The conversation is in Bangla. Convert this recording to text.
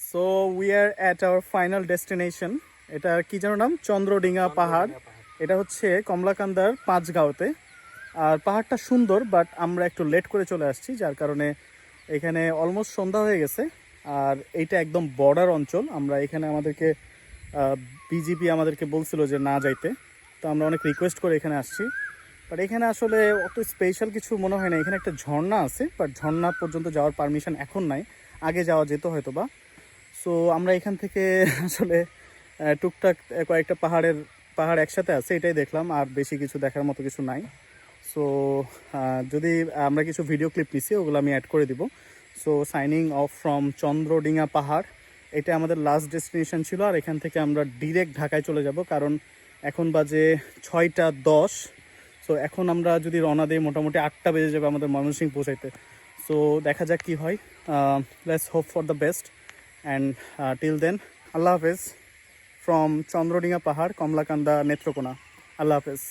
So we are at our final destination. এটা কি যেন নাম? চন্দ্রডিঙা পাহাড়। এটা হচ্ছে কমলাকান্দার পাঁচগাঁওতে। আর পাহাড়টা সুন্দর, বাট আমরা একটু লেট করে চলে আসছি, যার কারণে এখানে অলমোস্ট সন্ধ্যা হয়ে গেছে। আর এইটা একদম বর্ডার অঞ্চল। আমরা এখানে আমাদেরকে বিজিপি আমাদেরকে বলছিল যে না যাইতে, তো আমরা অনেক রিকোয়েস্ট করে এখানে আসছি। বাট এখানে আসলে অত স্পেশাল কিছু মনে হয় না। এখানে একটা ঝর্ণা আছে, বাট ঝর্ণা পর্যন্ত যাওয়ার পারমিশন এখন নাই, আগে যাওয়া যেত হয়তো বা। সো আমরা এখান থেকে আসলে টুকটাক কয়েকটা পাহাড় একসাথে আছে, এটাই দেখলাম। আর বেশি কিছু দেখার মতো কিছু নাই। সো যদি আমরা কিছু ভিডিও ক্লিপ নিছি, ওগুলো আমি অ্যাড করে দিব। সো সাইনিং অফ ফ্রম চন্দ্রডিঙা পাহাড়। এটা আমাদের লাস্ট ডেস্টিনেশন ছিল। আর এখান থেকে আমরা ডিরেক্ট ঢাকায় চলে যাব, কারণ এখন বাজে 6টা 10। সো এখন আমরা যদি রওনা দিই, মোটামুটি 8টা বেজে যাবে আমাদের ময়মনসিংহ পৌঁছাইতে। সো দেখা যাক কী হয়। Let's hope for the best and till then, আল্লাহ হাফেজ ফ্রম চন্দ্রডিঙা পাহাড়, কমলাকান্দা, নেত্রকোনা। আল্লাহ হাফেজ।